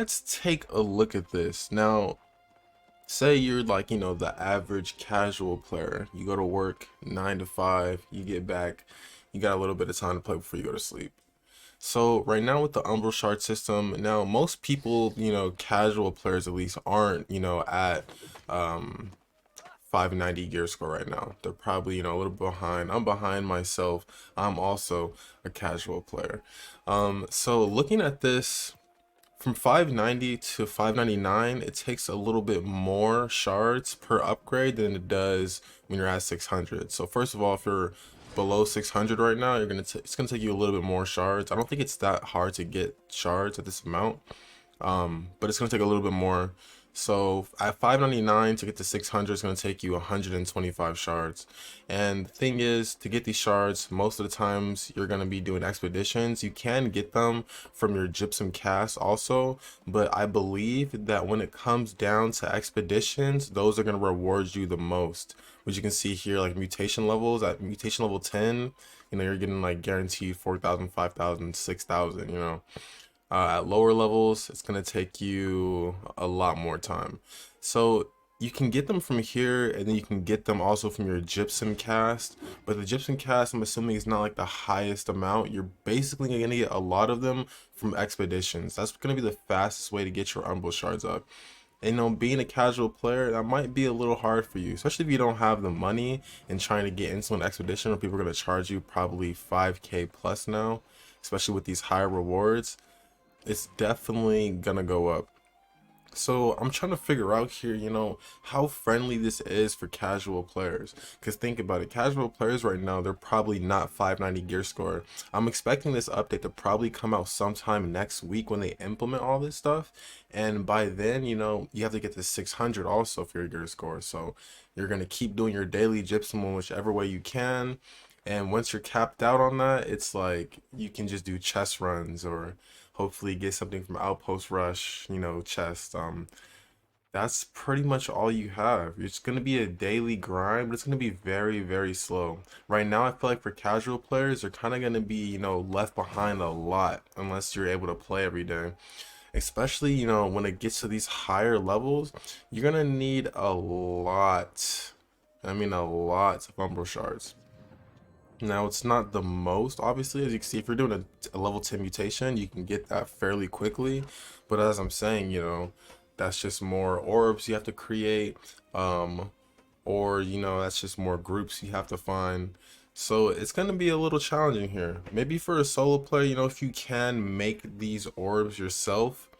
let's take a look at this. Now, say you're like, the average casual player. You go to work 9 to 5, you get back, you got a little bit of time to play before you go to sleep. So right now with the Umbral Shard system, now most people, casual players at least aren't, at 590 gear score right now. They're probably, a little behind. I'm behind myself. I'm also a casual player. So looking at this, from 590 to 599, it takes a little bit more shards per upgrade than it does when you're at 600. So first of all, if you're below 600 right now, it's gonna take you a little bit more shards. I don't think it's that hard to get shards at this amount, but it's gonna take a little bit more. So at 599 to get to 600, it's going to take you 125 shards. And the thing is, to get these shards, most of the times you're going to be doing expeditions. You can get them from your gypsum cast also, but I believe that when it comes down to expeditions, those are going to reward you the most. Which you can see here, like mutation levels, at mutation level 10, you're getting like guaranteed 4,000, 5,000, 6,000, at lower levels, it's going to take you a lot more time. So you can get them from here, and then you can get them also from your gypsum cast. But the gypsum cast, I'm assuming, is not like the highest amount. You're basically going to get a lot of them from expeditions. That's going to be the fastest way to get your Umbral Shards up. And being a casual player, that might be a little hard for you, especially if you don't have the money and trying to get into an expedition where people are going to charge you probably 5K plus now, especially with these higher rewards. It's definitely gonna go up. So I'm trying to figure out here, how friendly this is for casual players. Because think about it, casual players right now, they're probably not 590 gear score. I'm expecting this update to probably come out sometime next week when they implement all this stuff. And by then, you have to get to 600 also for your gear score. So you're going to keep doing your daily gypsum in whichever way you can. And once you're capped out on that, it's like you can just do chest runs or hopefully get something from Outpost Rush, chest. That's pretty much all you have. It's going to be a daily grind, but it's going to be very, very slow. Right now, I feel like for casual players, they're kind of going to be, left behind a lot unless you're able to play every day. Especially, when it gets to these higher levels, you're going to need a lot. I mean, a lot of Umbral Shards. Now, it's not the most, obviously, as you can see, if you're doing a level 10 mutation, you can get that fairly quickly. But as I'm saying, that's just more orbs you have to create, or, that's just more groups you have to find. So it's going to be a little challenging here. Maybe for a solo player, if you can make these orbs yourself,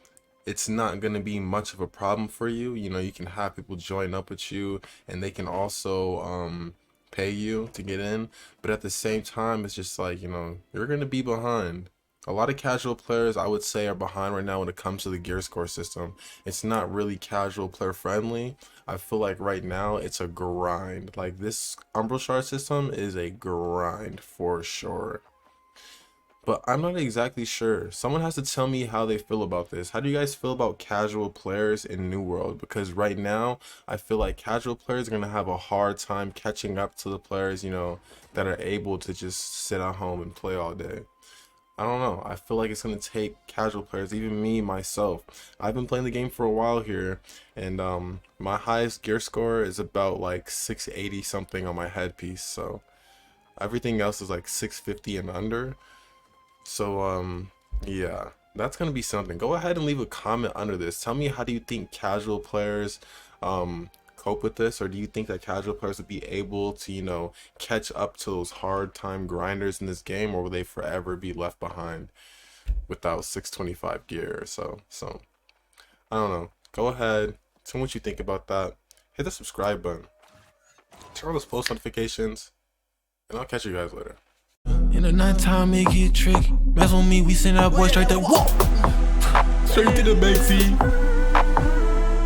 it's not going to be much of a problem for you. You can have people join up with you, and they can also, pay you to get in, but at the same time, it's just like, you're gonna be behind. A lot of casual players, I would say, are behind right now when it comes to the gear score system. It's not really casual player friendly. I feel like right now it's a grind. Like, this Umbral Shard system is a grind for sure. But I'm not exactly sure. Someone has to tell me how they feel about this. How do you guys feel about casual players in New World? Because right now, I feel like casual players are going to have a hard time catching up to the players, that are able to just sit at home and play all day. I don't know. I feel like it's going to take casual players, even me, myself. I've been playing the game for a while here, and my highest gear score is about like 680 something on my headpiece. So everything else is like 650 and under. So, yeah, that's going to be something. Go ahead and leave a comment under this. Tell me, how do you think casual players cope with this? Or do you think that casual players would be able to, catch up to those hard time grinders in this game? Or will they forever be left behind without 625 gear or so? So, I don't know. Go ahead. Tell me what you think about that. Hit the subscribe button. Turn on those post notifications. And I'll catch you guys later. In the nighttime, it get tricky. Mess with me, we send that boy straight to whoop. Straight to the backseat.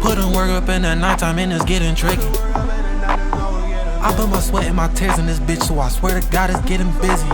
Put in work up in the nighttime, and it's getting tricky. I put my sweat and my tears in this bitch, so I swear to God it's getting busy.